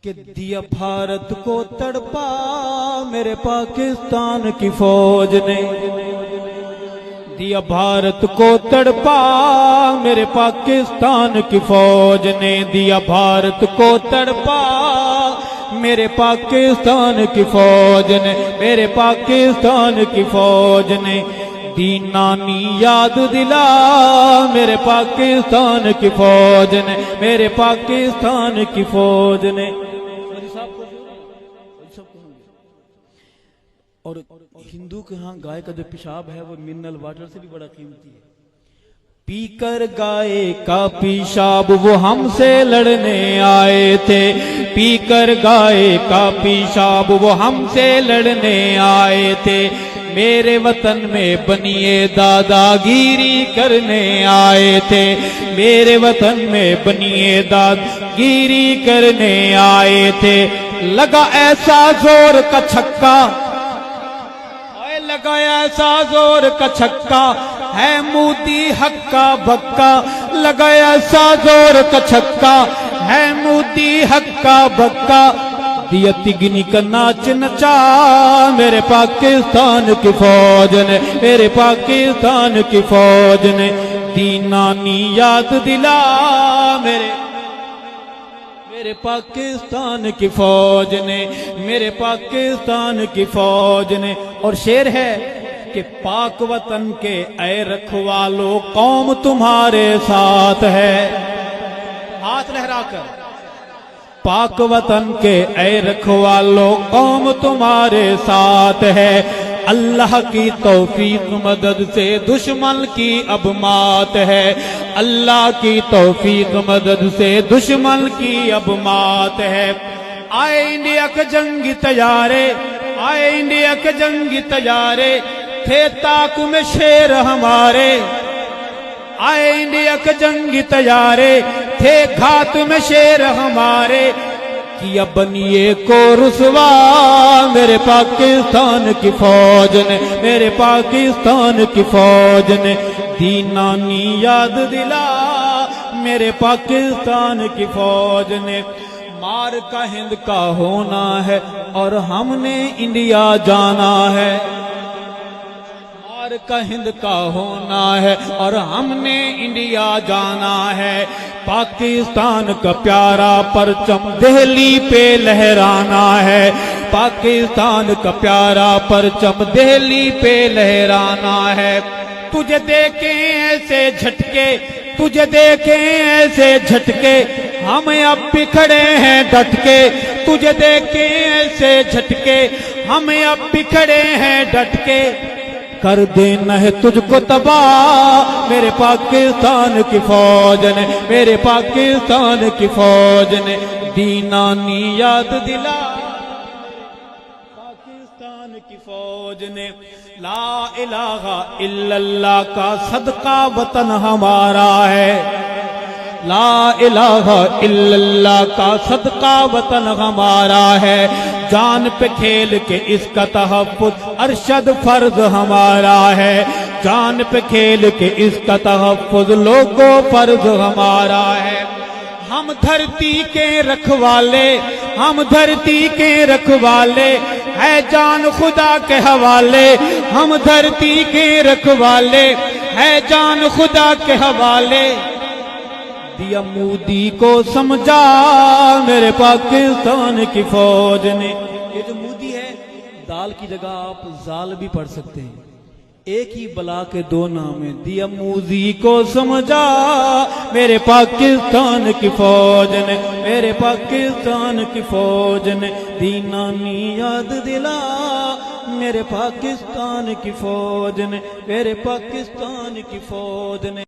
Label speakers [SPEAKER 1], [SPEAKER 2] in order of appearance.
[SPEAKER 1] کہ دیا بھارت کو تڑپا میرے پاکستان کی فوج نے، دیا بھارت کو تڑپا میرے پاکستان کی فوج نے، دیا بھارت کو تڑپا میرے پاکستان کی فوج نے، میرے پاکستان کی فوج نے دینانی یاد دلا میرے پاکستان کی فوج نے، میرے پاکستان کی فوج نے۔ اور ہندو کے ہاں گائے کا جو پیشاب ہے وہ منرل واٹر سے بھی بڑا قیمتی ہے۔ پی کر گائے کا پیشاب وہ ہم سے لڑنے آئے تھے، پی کر گائے کا پیشاب وہ ہم سے لڑنے آئے تھے، میرے وطن میں بنیے دادا گیری کرنے آئے تھے، میرے وطن میں بنیے دادا گیری کرنے آئے تھے، لگا ایسا زور کا چھکا، لگا ایسا زور کا چھکا ہے مودی ہکا بکا، لگا ایسا زور کا چھکا ہے مودی ہکا بکا، دیا تگنی کا ناچ نچا میرے پاکستان کی فوج نے، میرے پاکستان کی فوج نے دینانی یاد دلا میرے پاکستان کی فوج نے، میرے پاکستان کی فوج نے۔ اور شعر ہے کہ پاک وطن کے اے رکھوالو قوم تمہارے ساتھ ہے، ہاتھ لہرا کر، پاک وطن کے اے رکھوالو قوم تمہارے ساتھ ہے، اللہ کی توفیق مدد سے دشمن کی اب مات ہے، اللہ کی توفیق مدد سے دشمن کی اب مات ہے، آئے انڈیا کے جنگی طیارے، آئے انڈیا کے جنگی طیارے، تھے طاق میں شیر ہمارے، آئے انڈیا کے جنگی طیارے، تھے گھات میں شیر ہمارے، کیا بنیے کو رسوا میرے پاکستان کی فوج نے، میرے پاکستان کی فوج نے دینانی یاد دلا میرے پاکستان کی فوج نے۔ مار کا ہند کا ہونا ہے اور ہم نے انڈیا جانا ہے، مار کا ہند کا ہونا ہے اور ہم نے انڈیا جانا ہے، پاکستان کا پیارا پرچم دہلی پہ لہرانا ہے، پاکستان کا پیارا پرچم دہلی پہ لہرانا ہے، تجھے دیکھیں ایسے جھٹکے، تجھے دیکھیں ایسے جھٹکے، ہم اب بھی کھڑے ہیں ڈٹ کے، تجھے دیکھیں ایسے جھٹکے، ہم اب بھی کھڑے ہیں ڈٹ کے، کر دینا ہے تجھ کو تباہ میرے پاکستان کی فوج نے، میرے پاکستان کی فوج نے دینانی یاد دلا پاکستان کی فوج نے۔ لا الہ الا اللہ کا صدقہ وطن ہمارا ہے، لا الہ الا اللہ کا صدقہ وطن ہمارا ہے، جان پہ کھیل کے اس کا تحفظ ارشد فرض ہمارا ہے، جان پہ کھیل کے اس کا تحفظ لوگوں فرض ہمارا ہے، ہم دھرتی کے رکھوالے، ہم دھرتی کے رکھوالے، ہے جان خدا کے حوالے، ہم دھرتی کے رکھوالے، ہے جان خدا کے حوالے، دیا مودی کو سمجھا میرے پاکستان کی فوج نے۔ یہ جو مودی ہے دال کی جگہ آپ زال بھی پڑھ سکتے ہیں، ایک ہی بلا کے دو نام ہیں، دیا مودی کو سمجھا میرے پاکستان کی فوج نے، میرے پاکستان کی فوج نے دینانی یاد دلا میرے پاکستان کی فوج نے، میرے پاکستان کی فوج نے۔